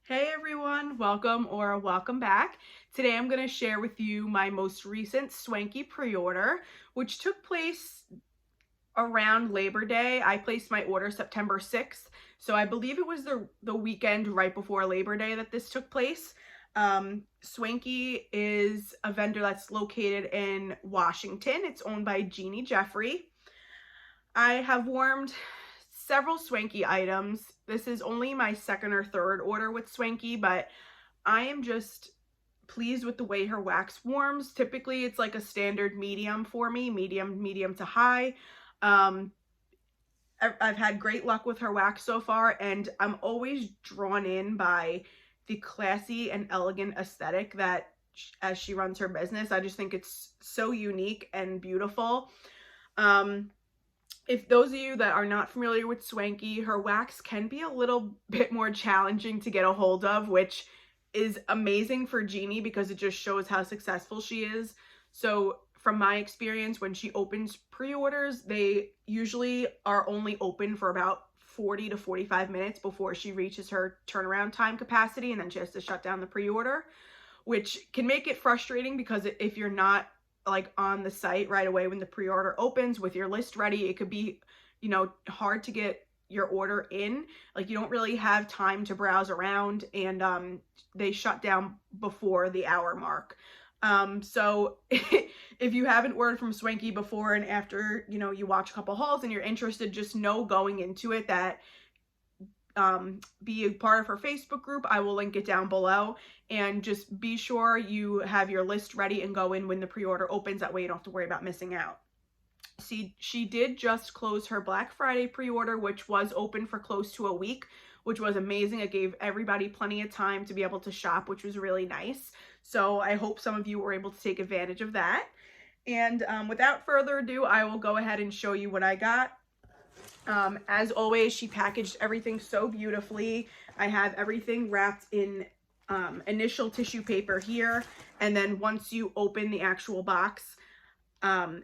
Hey everyone, welcome back. Today I'm going to share with you my most recent Swanky pre-order, which took place around Labor Day. I placed my order September 6th, so I believe it was the weekend right before Labor Day that this took place. Swanky is a vendor that's located in Washington. It's owned by Jeannie Jeffrey. I have warmed several Swanky items. This is only my second or third order with Swanky, but I am just pleased with the way her wax warms. Typically, it's like a standard medium for me, medium to high. I've had great luck with her wax so far, and I'm always drawn in by the classy and elegant aesthetic that as she runs her business. I just think it's so unique and beautiful. If those of you that are not familiar with Swanky, her wax can be a little bit more challenging to get a hold of, which is amazing for Jeannie because it just shows how successful she is. So from my experience, when she opens pre-orders, they usually are only open for about 40 to 45 minutes before she reaches her turnaround time capacity, and then she has to shut down the pre-order, which can make it frustrating because if you're not like on the site right away when the pre-order opens with your list ready, it could be, hard to get your order in. Like, you don't really have time to browse around, and they shut down before the hour mark. So if you haven't ordered from Swanky before and after, you watch a couple hauls and you're interested, just know going into it that be a part of her Facebook group. I will link it down below, and just be sure you have your list ready and go in when the pre-order opens. That way you don't have to worry about missing out. See, she did just close her Black Friday pre-order, which was open for close to a week, which was amazing. It gave everybody plenty of time to be able to shop, which was really nice. So I hope some of you were able to take advantage of that. And without further ado, I will go ahead and show you what I got. As always, she packaged everything so beautifully. I have everything wrapped in initial tissue paper here, and then once you open the actual box,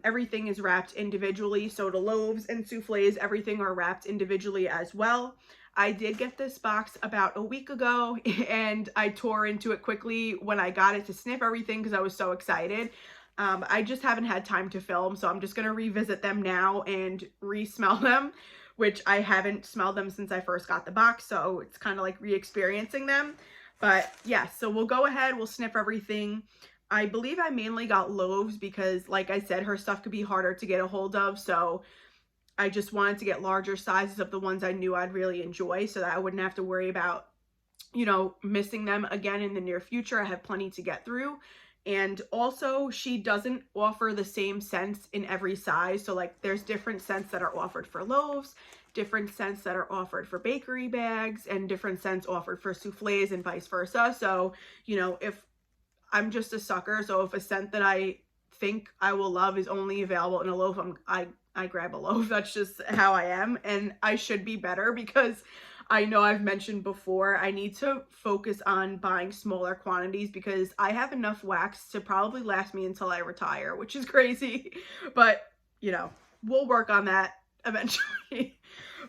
everything is wrapped individually. So the loaves and souffles, everything are wrapped individually as well. I did get this box about a week ago, and I tore into it quickly when I got it to sniff everything because I was so excited. I just haven't had time to film, so I'm just going to revisit them now and re-smell them, which I haven't smelled them since I first got the box, so it's kind of like re-experiencing them. But yeah, so we'll go ahead, we'll sniff everything. I believe I mainly got loaves because, like I said, her stuff could be harder to get a hold of, so I just wanted to get larger sizes of the ones I knew I'd really enjoy so that I wouldn't have to worry about, missing them again in the near future. I have plenty to get through. And also, she doesn't offer the same scents in every size. So like there's different scents that are offered for loaves, different scents that are offered for bakery bags, and different scents offered for souffles and vice versa. So, if I'm just a sucker, so if a scent that I think I will love is only available in a loaf, I grab a loaf. That's just how I am. And I should be better because I know I've mentioned before, I need to focus on buying smaller quantities because I have enough wax to probably last me until I retire, which is crazy. But, we'll work on that eventually.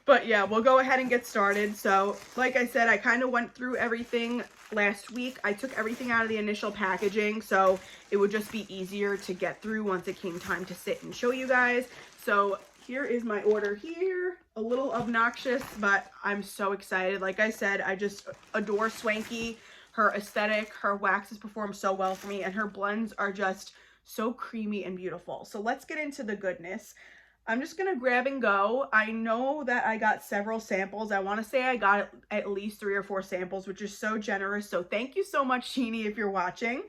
But yeah, we'll go ahead and get started. So like I said, I kind of went through everything last week. I took everything out of the initial packaging, so it would just be easier to get through once it came time to sit and show you guys. So here is my order here. A little obnoxious, but I'm so excited. Like I said, I just adore Swanky. Her aesthetic, her waxes perform so well for me, and her blends are just so creamy and beautiful. So let's get into the goodness. I'm just going to grab and go. I know that I got several samples. I want to say I got at least 3 or 4 samples, which is so generous. So thank you so much, Jeannie, if you're watching.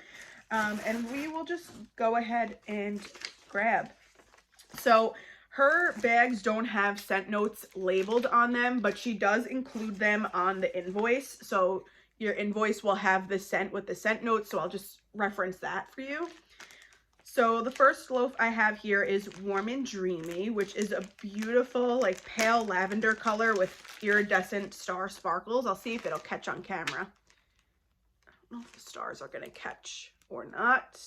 And we will just go ahead and grab. So her bags don't have scent notes labeled on them, but she does include them on the invoice. So your invoice will have the scent with the scent notes. So I'll just reference that for you. So the first loaf I have here is Warm and Dreamy, which is a beautiful, like, pale lavender color with iridescent star sparkles. I'll see if it'll catch on camera. I don't know if the stars are going to catch or not.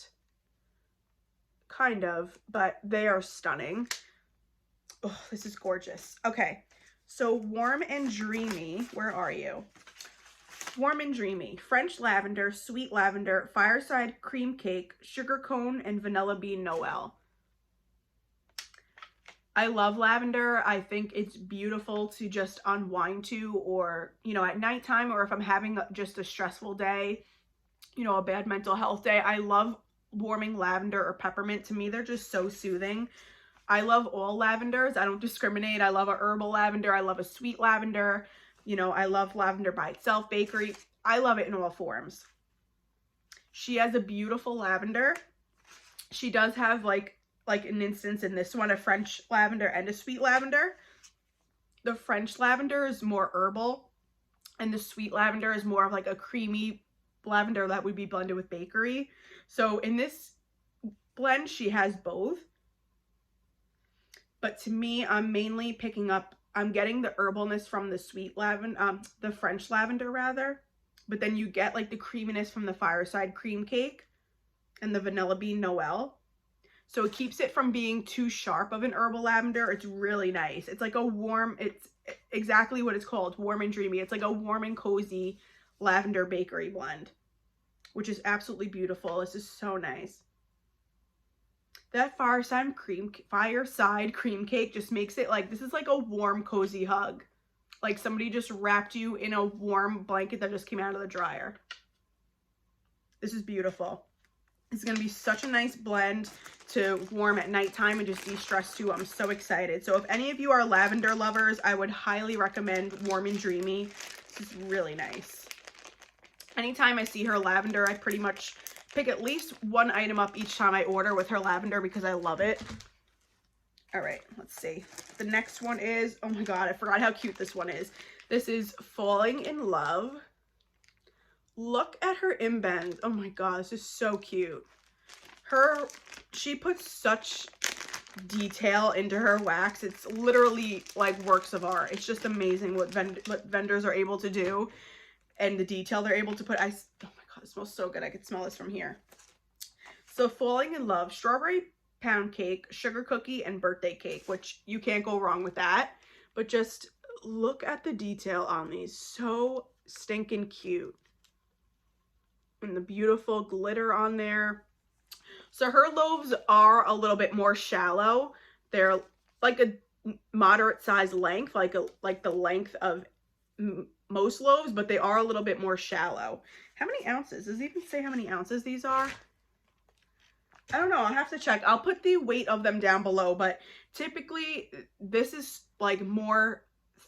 Kind of, but they are stunning. Oh, this is gorgeous. Okay, so Warm and Dreamy, where are you? Warm and Dreamy, French lavender, sweet lavender, fireside cream cake, sugar cone, and vanilla bean Noel. I love lavender. I think it's beautiful to just unwind to, or, you know, at nighttime, or if I'm having just a stressful day, you know, a bad mental health day. I love warming lavender or peppermint. To me, they're just so soothing. I love all lavenders. I don't discriminate. I love a herbal lavender. I love a sweet lavender. You know, I love lavender by itself, bakery. I love it in all forms. She has a beautiful lavender. She does have like an instance in this one, a French lavender and a sweet lavender. The French lavender is more herbal, and the sweet lavender is more of like a creamy lavender that would be blended with bakery. So in this blend, she has both. But to me, I'm mainly picking up, I'm getting the herbalness from the sweet lavender, the French lavender rather. But then you get like the creaminess from the fireside cream cake and the vanilla bean Noel. So it keeps it from being too sharp of an herbal lavender. It's really nice. It's like a warm, it's exactly what it's called, warm and dreamy. It's like a warm and cozy lavender bakery blend, which is absolutely beautiful. This is so nice. That fireside cream cake just makes it like, this is like a warm, cozy hug. Like somebody just wrapped you in a warm blanket that just came out of the dryer. This is beautiful. It's going to be such a nice blend to warm at nighttime and just de-stress too. I'm so excited. So if any of you are lavender lovers, I would highly recommend Warm and Dreamy. This is really nice. Anytime I see her lavender, I pretty much pick at least one item up each time I order with her lavender because I love it. All right, let's see. The next one is, oh my God, I forgot how cute this one is. This is Falling in Love. Look at her inbends. Oh my God, this is so cute. She puts such detail into her wax. It's literally like works of art. It's just amazing what vendors are able to do and the detail they're able to put. Oh my God, it smells so good. I could smell this from here. So Falling in Love, strawberry pound cake, sugar cookie, and birthday cake, which you can't go wrong with that. But just look at the detail on these. So stinking cute. And the beautiful glitter on there. So her loaves are a little bit more shallow. They're like a moderate size length, like the length of most loaves, but they are a little bit more shallow. How many ounces? Does it even say how many ounces these are? I don't know. I'll have to check. I'll put the weight of them down below, but typically this is like more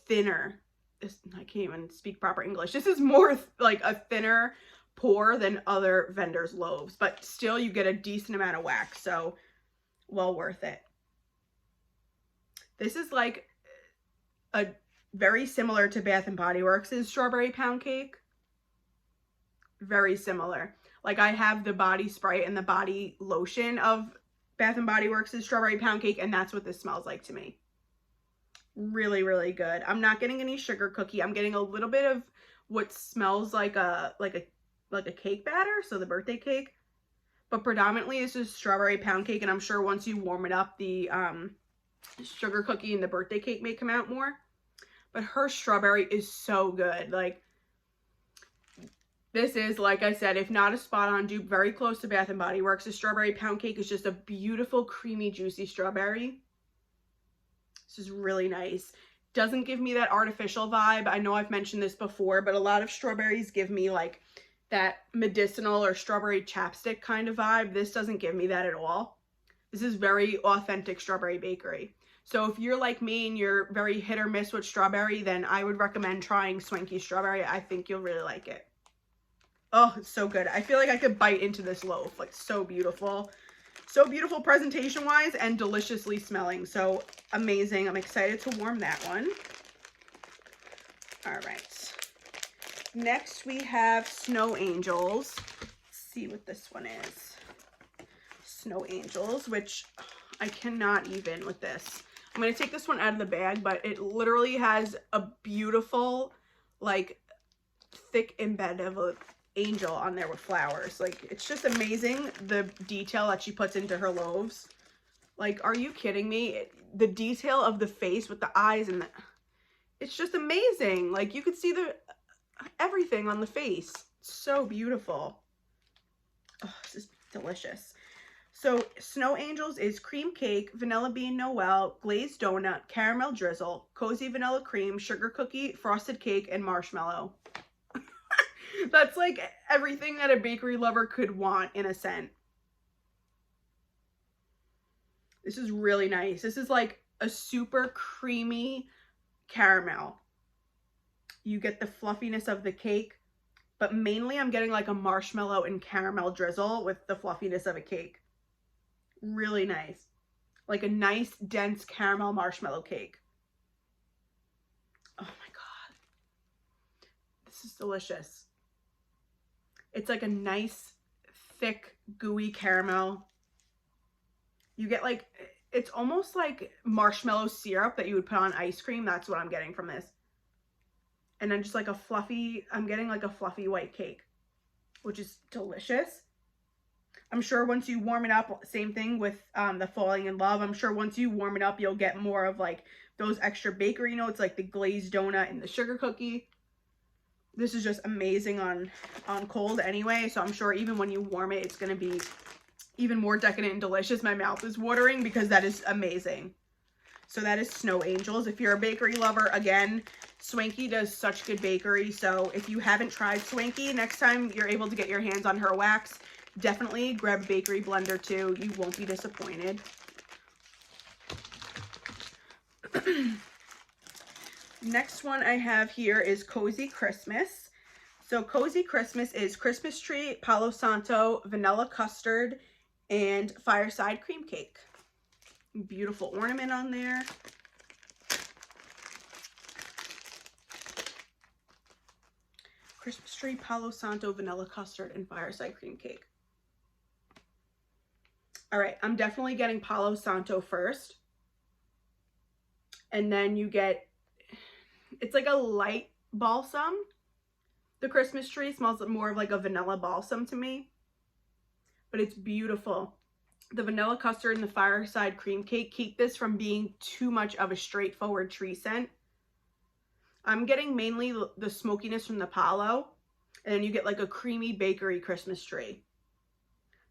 thinner. I can't even speak proper English. This is more like a thinner pour than other vendors' loaves, but still you get a decent amount of wax, so well worth it. This is like a very similar to Bath & Body Works' strawberry pound cake. Very similar. Like I have the body spray and the body lotion of Bath & Body Works' strawberry pound cake, and that's what this smells like to me. Really, really good. I'm not getting any sugar cookie. I'm getting a little bit of what smells like a cake batter, so the birthday cake, but predominantly this is strawberry pound cake, and I'm sure once you warm it up, the sugar cookie and the birthday cake may come out more. But her strawberry is so good. Like, this is, like I said, if not a spot on dupe, very close to Bath & Body Works. The strawberry pound cake is just a beautiful, creamy, juicy strawberry. This is really nice. Doesn't give me that artificial vibe. I know I've mentioned this before, but a lot of strawberries give me like that medicinal or strawberry chapstick kind of vibe. This doesn't give me that at all. This is very authentic strawberry bakery. So if you're like me and you're very hit or miss with strawberry, then I would recommend trying Swanky strawberry. I think you'll really like it. Oh, it's so good. I feel like I could bite into this loaf. Like, so beautiful. So beautiful presentation wise and deliciously smelling. So amazing. I'm excited to warm that one. All right. Next, we have Snow Angels. Let's see what this one is. Snow Angels, which I cannot even with this. I'm going to take this one out of the bag, but it literally has a beautiful, like, thick embed of an angel on there with flowers. Like, it's just amazing, the detail that she puts into her loaves. Like, are you kidding me? The detail of the face with the eyes and the... It's just amazing. Like, you could see everything on the face. So beautiful. Oh, this is delicious. So Snow Angels is cream cake, vanilla bean Noel, glazed donut, caramel drizzle, cozy vanilla cream, sugar cookie, frosted cake, and marshmallow. That's like everything that a bakery lover could want in a scent. This is really nice. This is like a super creamy caramel. You get the fluffiness of the cake, but mainly I'm getting like a marshmallow and caramel drizzle with the fluffiness of a cake. Really nice. Like a nice, dense caramel marshmallow cake. Oh my God. This is delicious. It's like a nice, thick, gooey caramel. You get like, it's almost like marshmallow syrup that you would put on ice cream. That's what I'm getting from this. And then just like a fluffy, I'm getting like a fluffy white cake, which is delicious. I'm sure once you warm it up, same thing with the Falling in Love. I'm sure once you warm it up, you'll get more of like those extra bakery notes, like the glazed donut and the sugar cookie. This is just amazing on cold anyway. So I'm sure even when you warm it, it's going to be even more decadent and delicious. My mouth is watering because that is amazing. So that is Snow Angels. If you're a bakery lover, again, Swanky does such good bakery. So if you haven't tried Swanky, next time you're able to get your hands on her wax, definitely grab a bakery blender too. You won't be disappointed. Next one I have here is Cozy Christmas. So Cozy Christmas is Christmas tree, Palo Santo, vanilla custard, and fireside cream cake. Beautiful ornament on there. Christmas tree, Palo Santo, vanilla custard, and fireside cream cake. All right, I'm definitely getting Palo Santo first. And then you get, it's like a light balsam. The Christmas tree smells more of like a vanilla balsam to me, but it's beautiful. The vanilla custard and the fireside cream cake keep this from being too much of a straightforward tree scent. I'm getting mainly the smokiness from the Palo, and then you get like a creamy bakery Christmas tree.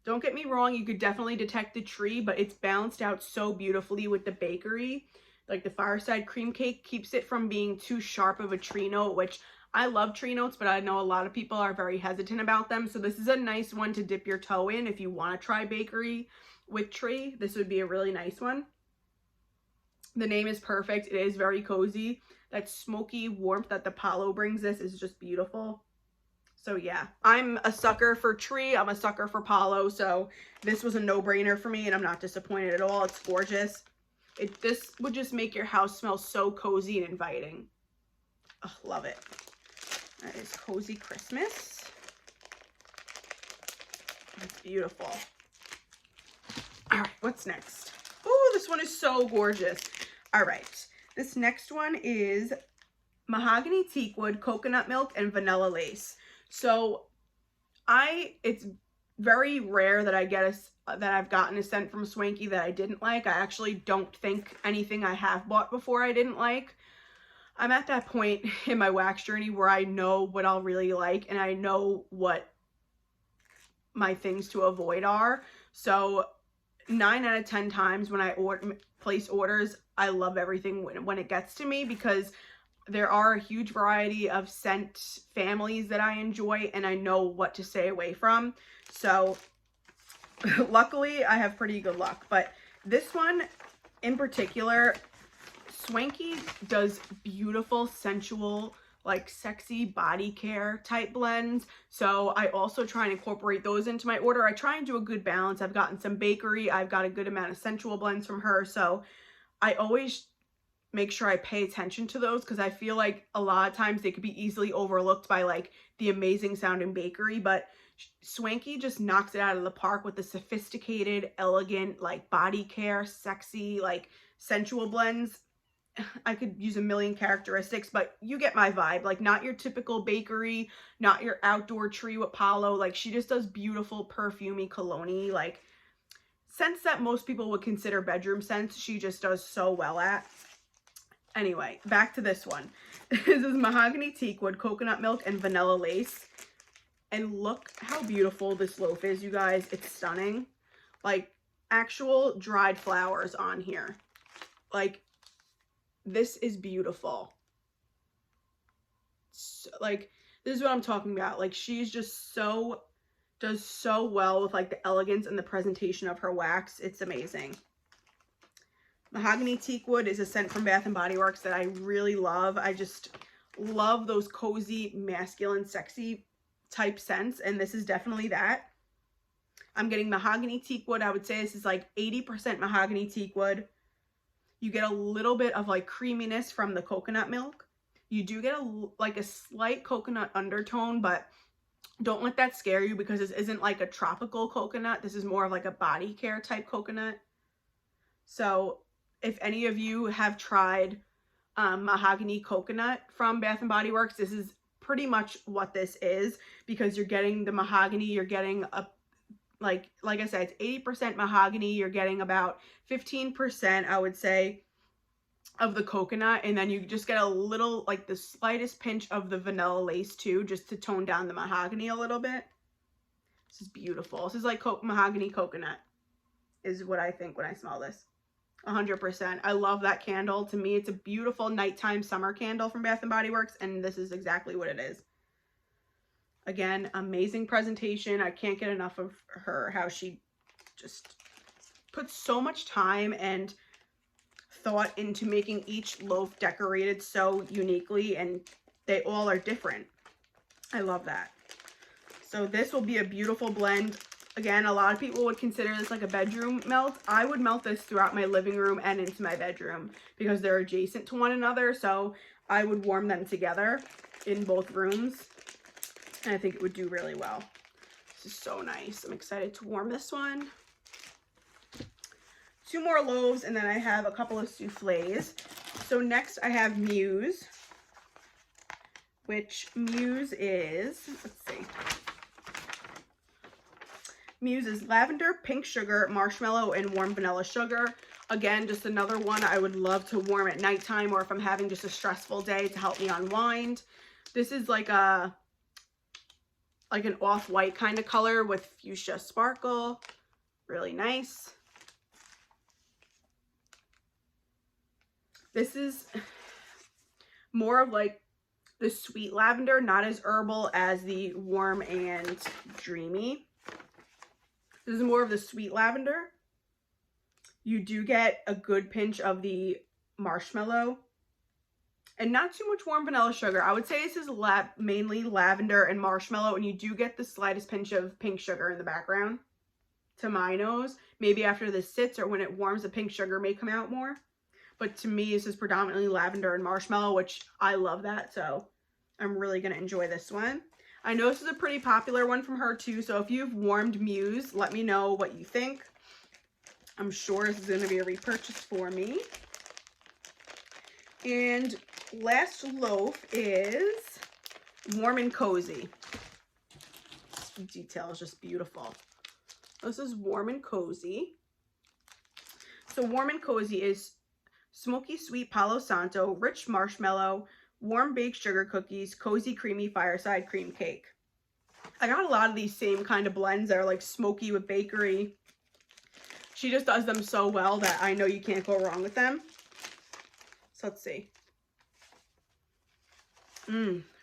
Don't get me wrong, you could definitely detect the tree, but it's balanced out so beautifully with the bakery. Like the fireside cream cake keeps it from being too sharp of a tree note, which I love tree notes, but I know a lot of people are very hesitant about them. So this is a nice one to dip your toe in if you want to try bakery with tree. This would be a really nice one. The name is perfect. It is very cozy. That smoky warmth that the Palo brings this is just beautiful. So yeah, I'm a sucker for tree. I'm a sucker for Palo. So this was a no-brainer for me, and I'm not disappointed at all. It's gorgeous. This would just make your house smell so cozy and inviting. Oh, love it. That is Cozy Christmas. It's beautiful. All right, what's next? Oh, this one is so gorgeous. All right, this next one is Mahogany Teakwood, coconut milk, and vanilla lace. So it's very rare that I've gotten a scent from Swanky that I didn't like. I actually don't think anything I have bought before I didn't like. I'm at that point in my wax journey where I know what I'll really like, and I know what my things to avoid are. So 9 out of 10 times when I place orders, I love everything when it gets to me, because there are a huge variety of scent families that I enjoy, and I know what to stay away from. So luckily I have pretty good luck. But this one in particular, Swanky does beautiful, sensual, like sexy body care type blends. So I also try and incorporate those into my order. I try and do a good balance. I've gotten some bakery. I've got a good amount of sensual blends from her. So I always make sure I pay attention to those, because I feel like a lot of times they could be easily overlooked by like the amazing sounding bakery. But Swanky just knocks it out of the park with the sophisticated, elegant, like body care, sexy, like sensual blends. I could use a million characteristics, but you get my vibe. Like, not your typical bakery, not your outdoor tree with Palo. Like, she just does beautiful, perfumey, cologne-y, like scents that most people would consider bedroom scents. She just does so well at. Anyway, back to this one. This is Mahogany Teakwood, coconut milk, and vanilla lace. And look how beautiful this loaf is, you guys. It's stunning. Like, actual dried flowers on here. Like, this is beautiful. So, like, this is what I'm talking about. Like, she's just does so well with, like, the elegance and the presentation of her wax. It's amazing. Mahogany Teakwood is a scent from Bath & Body Works that I really love. I just love those cozy, masculine, sexy type scents, and this is definitely that. I'm getting Mahogany Teakwood. I would say this is like 80% Mahogany Teakwood. You get a little bit of like creaminess from the coconut milk. You do get like a slight coconut undertone, but don't let that scare you because this isn't like a tropical coconut. This is more of like a body care type coconut. So if any of you have tried Mahogany Coconut from Bath & Body Works, this is pretty much what this is, because you're getting the mahogany, you're getting a, like I said, it's 80% mahogany, you're getting about 15%, I would say, of the coconut, and then you just get a little, like the slightest pinch of the vanilla lace too, just to tone down the mahogany a little bit. This is beautiful. This is like mahogany coconut is what I think when I smell this. 100%. I love that candle. To me, it's a beautiful nighttime summer candle from Bath & Body Works, and this is exactly what it is. Again, amazing presentation. I can't get enough of her, how she just puts so much time and thought into making each loaf decorated so uniquely, and they all are different. I love that. So this will be a beautiful blend. Again, a lot of people would consider this like a bedroom melt. I would melt this throughout my living room and into my bedroom because they're adjacent to one another. So I would warm them together in both rooms. And I think it would do really well. This is so nice. I'm excited to warm this one. 2 more loaves, and then I have a couple of souffles. So next I have Mauve, which Mauve is, let's see. Mauve is lavender, pink sugar, marshmallow, and warm vanilla sugar. Again, just another one I would love to warm at nighttime, or if I'm having just a stressful day, to help me unwind. This is like an off-white kind of color with fuchsia sparkle. Really nice. This is more of like the sweet lavender, not as herbal as the warm and dreamy. This is more of the sweet lavender. You do get a good pinch of the marshmallow and not too much warm vanilla sugar. I would say this is mainly lavender and marshmallow, and you do get the slightest pinch of pink sugar in the background to my nose. Maybe after this sits or when it warms, the pink sugar may come out more. But to me, this is predominantly lavender and marshmallow, which I love that. So I'm really going to enjoy this one. I know this is a pretty popular one from her too, so if you've warmed Mauve, let me know what you think. I'm sure this is going to be a repurchase for me. And last loaf is Warm and Cozy. This detail is just beautiful. This is Warm and Cozy. So Warm and Cozy is smoky sweet Palo Santo, rich marshmallow, warm baked sugar cookies, cozy creamy fireside cream cake. I got a lot of these same kind of blends that are like smoky with bakery. She just does them so well that I know you can't go wrong with them. So let's see.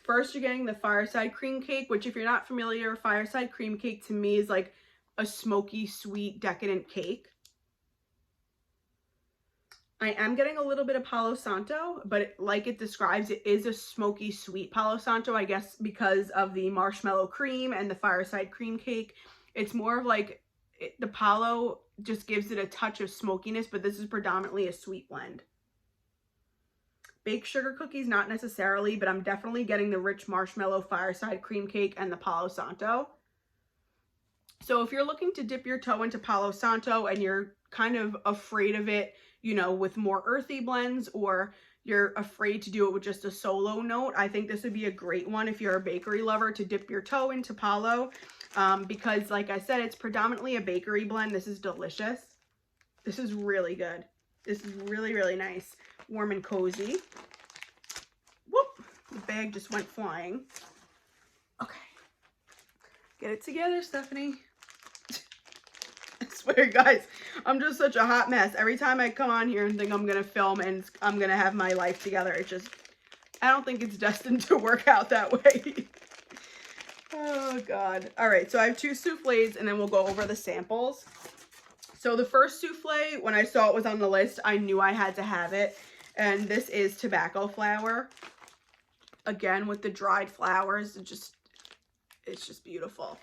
First, you're getting the fireside cream cake, which if you're not familiar, fireside cream cake to me is like a smoky, sweet, decadent cake. I am getting a little bit of Palo Santo, but like it describes, it is a smoky, sweet Palo Santo, I guess because of the marshmallow cream and the fireside cream cake. It's more of like, the Palo just gives it a touch of smokiness, but this is predominantly a sweet blend. Baked sugar cookies, not necessarily, but I'm definitely getting the rich marshmallow fireside cream cake and the Palo Santo. So if you're looking to dip your toe into Palo Santo and you're kind of afraid of it, you know, with more earthy blends, or you're afraid to do it with just a solo note, I think this would be a great one if you're a bakery lover to dip your toe into Palo, because like I said, it's predominantly a bakery blend. This is delicious. This is really good. This is really, really nice. warm and cozy. Whoop, the bag just went flying. Okay, get it together, Stephanie. I swear, guys, I'm just such a hot mess. Every time I come on here and think I'm gonna film and I'm gonna have my life together, it just, I don't think it's destined to work out that way. Oh God. All right, so I have 2 souffles and then we'll go over the samples. So the first souffle, when I saw it was on the list, I knew I had to have it. And this is tobacco flower. Again, with the dried flowers, it's just beautiful.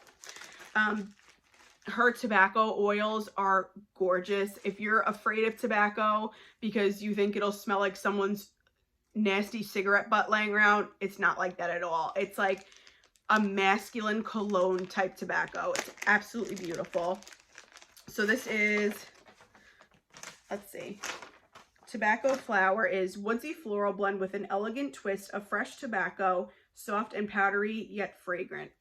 Her tobacco oils are gorgeous. If you're afraid of tobacco because you think it'll smell like someone's nasty cigarette butt laying around, it's not like that at all. It's like a masculine cologne type tobacco. It's absolutely beautiful. So this is, let's see, tobacco flower is woodsy floral blend with an elegant twist of fresh tobacco, soft and powdery yet fragrant.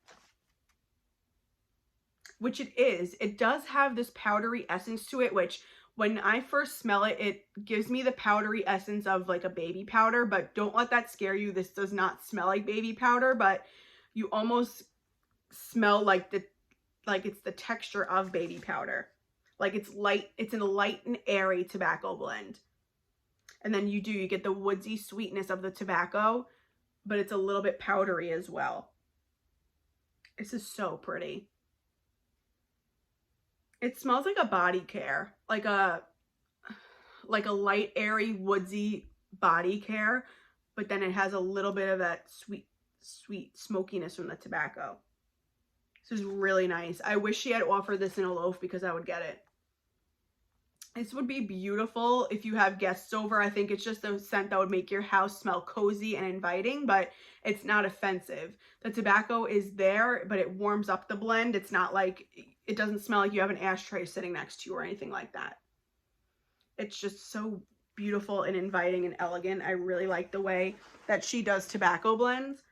Which it is. It does have this powdery essence to it, which when I first smell it, it gives me the powdery essence of like a baby powder, but don't let that scare you. This does not smell like baby powder, but you almost smell like it's the texture of baby powder. Like it's light, it's in a light and airy tobacco blend. And then you get the woodsy sweetness of the tobacco, but it's a little bit powdery as well. This is so pretty. It smells like a body care, like a light, airy, woodsy body care, but then it has a little bit of that sweet smokiness from the tobacco. This is really nice. I wish she had offered this in a loaf because I would get it. This would be beautiful if you have guests over. I think it's just a scent that would make your house smell cozy and inviting, but it's not offensive. The tobacco is there, but it warms up the blend. It's not like, it doesn't smell like you have an ashtray sitting next to you or anything like that. It's just so beautiful and inviting and elegant. I really like the way that she does tobacco blends.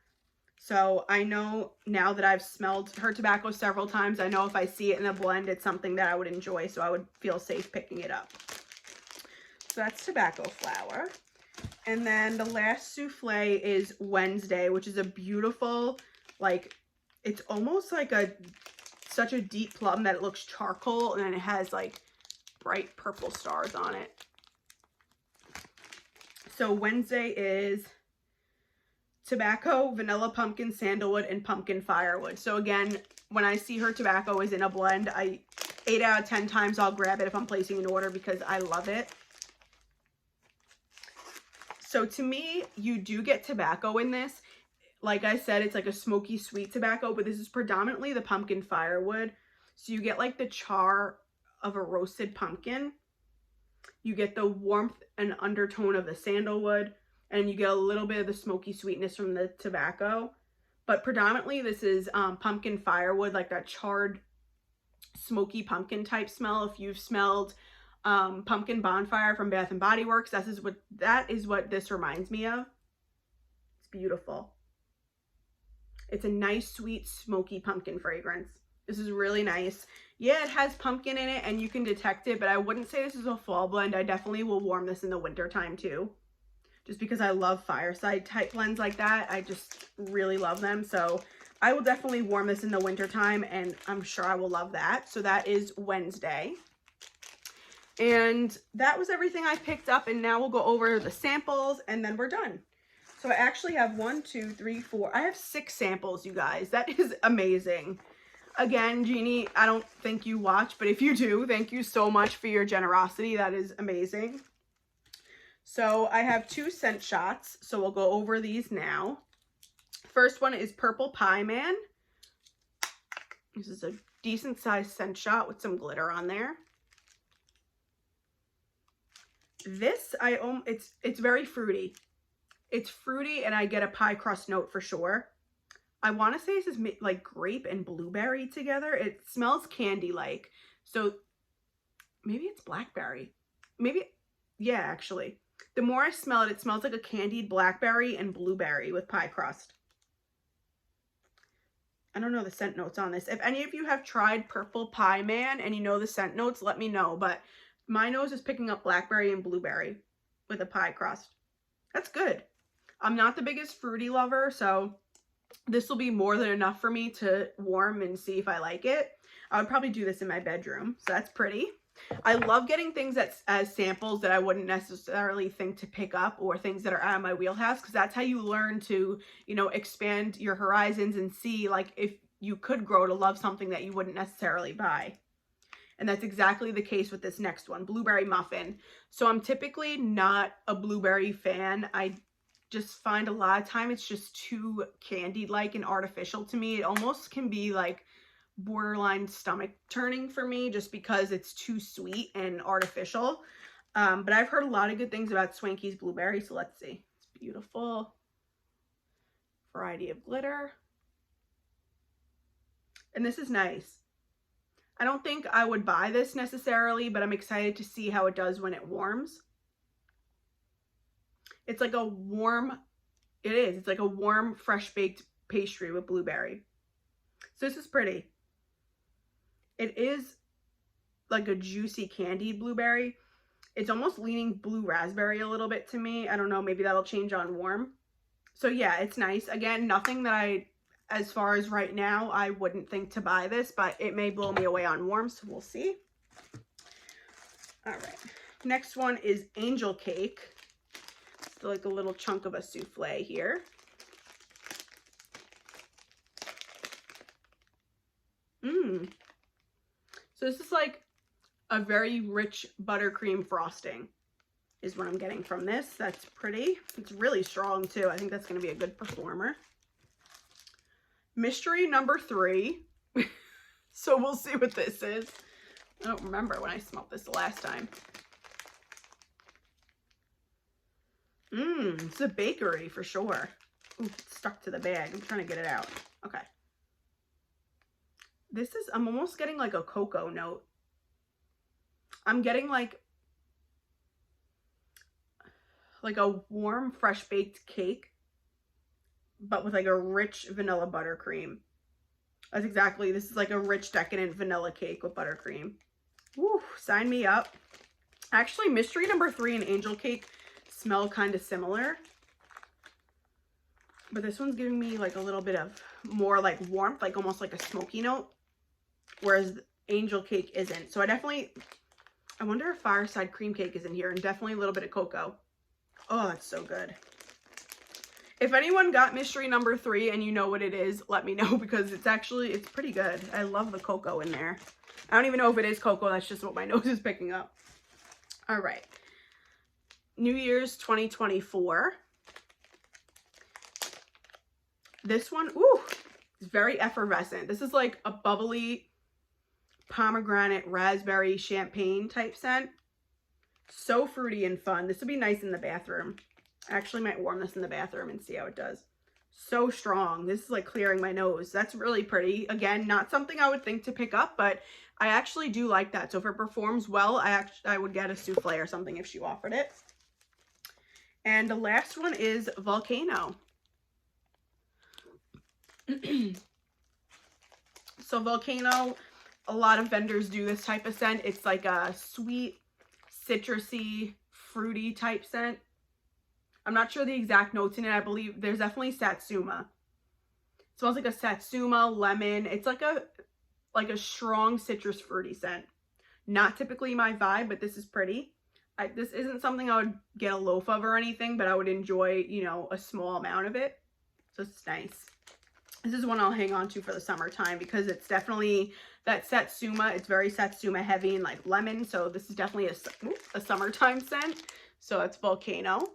So I know now that I've smelled her tobacco several times, I know if I see it in a blend, it's something that I would enjoy, so I would feel safe picking it up. So that's tobacco flower. And then the last souffle is Wednesday, which is a beautiful, like, it's almost like such a deep plum that it looks charcoal, and then it has like bright purple stars on it. So Wednesday is tobacco, vanilla pumpkin, sandalwood, and pumpkin firewood. So again, when I see her tobacco is in a blend, 8 out of 10 times I'll grab it if I'm placing an order because I love it. So to me, you do get tobacco in this. Like I said, it's like a smoky sweet tobacco, but this is predominantly the pumpkin firewood. So you get like the char of a roasted pumpkin. You get the warmth and undertone of the sandalwood, and you get a little bit of the smoky sweetness from the tobacco. But predominantly this is pumpkin firewood, like that charred smoky pumpkin type smell. If you've smelled pumpkin bonfire from Bath and Body Works, that is what this reminds me of. It's beautiful. It's a nice, sweet, smoky pumpkin fragrance. This is really nice. Yeah, it has pumpkin in it and you can detect it, but I wouldn't say this is a fall blend. I definitely will warm this in the winter time too, just because I love fireside type blends like that. I just really love them. So I will definitely warm this in the winter time, and I'm sure I will love that. So that is Wednesday. And that was everything I picked up, and now we'll go over the samples and then we're done. So I actually have 1, 2, 3, 4. I have 6 samples, you guys. That is amazing. Again, Jeannie, I don't think you watch, but if you do, thank you so much for your generosity. That is amazing. So I have 2 scent shots, so we'll go over these now. First one is Purple Pie Man. This is a decent sized scent shot with some glitter on there. This, it's very fruity. It's fruity and I get a pie crust note for sure. I want to say this is like grape and blueberry together. It smells candy-like. So maybe it's blackberry. Maybe, yeah, actually. The more I smell it, it smells like a candied blackberry and blueberry with pie crust. I don't know the scent notes on this. If any of you have tried Purple Pie Man and you know the scent notes, let me know. But my nose is picking up blackberry and blueberry. with a pie crust. That's good. I'm not the biggest fruity lover, so this will be more than enough for me to warm and see if I like it. I would probably do this in my bedroom, so that's pretty. I love getting things as samples that I wouldn't necessarily think to pick up, or things that are out of my wheelhouse, because that's how you learn to, you know, expand your horizons and see like if you could grow to love something that you wouldn't necessarily buy. And that's exactly the case with this next one, Blueberry Muffin. So I'm typically not a blueberry fan. I just find a lot of time it's just too candied-like and artificial to me. It almost can be like borderline stomach turning for me, just because it's too sweet and artificial. But I've heard a lot of good things about Swanky's blueberry, so let's see. It's beautiful. Variety of glitter. And this is nice. I don't think I would buy this necessarily, but I'm excited to see how it does when it warms. It's like a warm, it's like a warm, fresh baked pastry with blueberry. So this is pretty. It is like a juicy candied blueberry. It's almost leaning blue raspberry a little bit to me. I don't know, maybe that'll change on warm. So yeah, it's nice. Again, nothing that as far as right now, I wouldn't think to buy this, but it may blow me away on warm, so we'll see. All right, next one is Angel Cake. It's like a little chunk of a souffle here. So this is like a very rich buttercream frosting is what I'm getting from this. That's pretty. It's really strong too. I think that's going to be a good performer. Mystery number 3. So we'll see what this is. I don't remember when I smelled this the last time. It's a bakery for sure. Ooh, it's stuck to the bag. I'm trying to get it out. Okay. I'm almost getting like a cocoa note. I'm getting like a warm, fresh baked cake, but with like a rich vanilla buttercream. That's exactly, this is like a rich, decadent vanilla cake with buttercream. Woo, sign me up. Actually, Mystery number 3 and Angel Cake smell kind of similar, but this one's giving me like a little bit of more like warmth, like almost like a smoky note, whereas Angel Cake isn't. So I wonder if Fireside Cream Cake is in here, and definitely a little bit of cocoa. Oh, it's so good. If anyone got Mystery number 3 and you know what it is, let me know, because it's pretty good. I love the cocoa in there. I don't even know if it is cocoa. That's just what my nose is picking up. All right. New Year's 2024. This one, ooh, it's very effervescent. This is like a bubbly pomegranate raspberry champagne type scent. So fruity and fun. This would be nice in the bathroom. I actually might warm this in the bathroom and see how it does. So strong. This is like clearing my nose. That's really pretty. Again, not something I would think to pick up, but I actually do like that. So if it performs well, I would get a souffle or something if she offered it. And the last one is Volcano. So Volcano, a lot of vendors do this type of scent. It's like a sweet, citrusy, fruity type scent. I'm not sure the exact notes in it. I believe there's definitely satsuma. It smells like a satsuma, lemon. It's like a strong citrus fruity scent. Not typically my vibe, but this is pretty. This isn't something I would get a loaf of or anything, but I would enjoy, you know, a small amount of it. So it's nice. This is one I'll hang on to for the summertime, because it's definitely that satsuma. It's very satsuma heavy and like lemon. So this is definitely a summertime scent. So it's Volcano.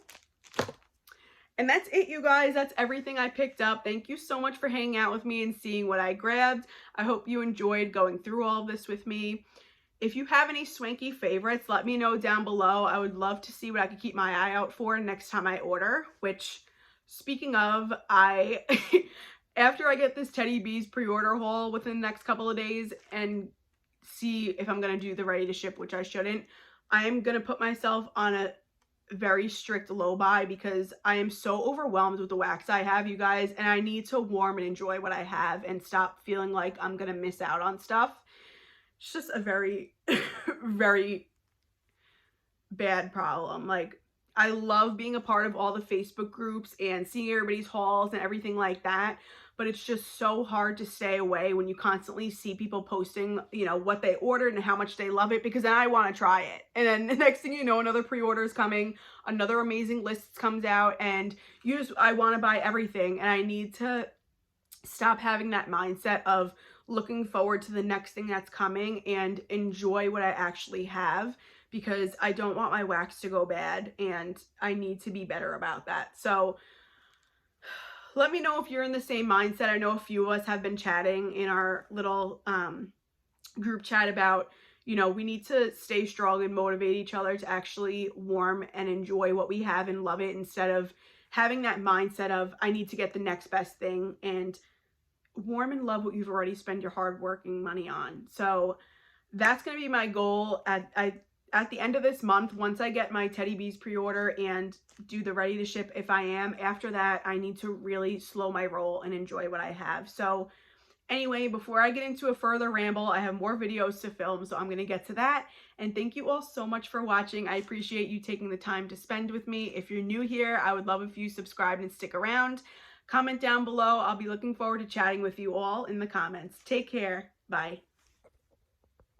And that's it, you guys. That's everything I picked up. Thank you so much for hanging out with me and seeing what I grabbed. I hope you enjoyed going through all of this with me. If you have any Swanky favorites, let me know down below. I would love to see what I could keep my eye out for next time I order, which, speaking of, after I get this Teddy Bees pre-order haul within the next couple of days and see if I'm going to do the ready to ship, which I shouldn't, I am going to put myself on a very strict low buy, because I am so overwhelmed with the wax I have, you guys, and I need to warm and enjoy what I have and stop feeling like I'm going to miss out on stuff. It's just a very, very bad problem. Like, I love being a part of all the Facebook groups and seeing everybody's hauls and everything like that. But it's just so hard to stay away when you constantly see people posting, you know, what they ordered and how much they love it, because then I want to try it. And then the next thing you know, another pre-order is coming, another amazing list comes out, and I want to buy everything. And I need to stop having that mindset of looking forward to the next thing that's coming and enjoy what I actually have, because I don't want my wax to go bad and I need to be better about that. So let me know if you're in the same mindset. I know a few of us have been chatting in our little group chat about, you know, we need to stay strong and motivate each other to actually warm and enjoy what we have and love it, instead of having that mindset of I need to get the next best thing, and warm and love what you've already spent your hard working money on. So that's going to be my goal at the end of this month. Once I get my Teddy Bees pre-order and do the ready to ship, if I am, after that, I need to really slow my roll and enjoy what I have. So anyway, before I get into a further ramble, I have more videos to film, so I'm going to get to that. And thank you all so much for watching. I appreciate you taking the time to spend with me. If you're new here, I would love if you subscribed and stick around. Comment down below. I'll be looking forward to chatting with you all in the comments. Take care. Bye.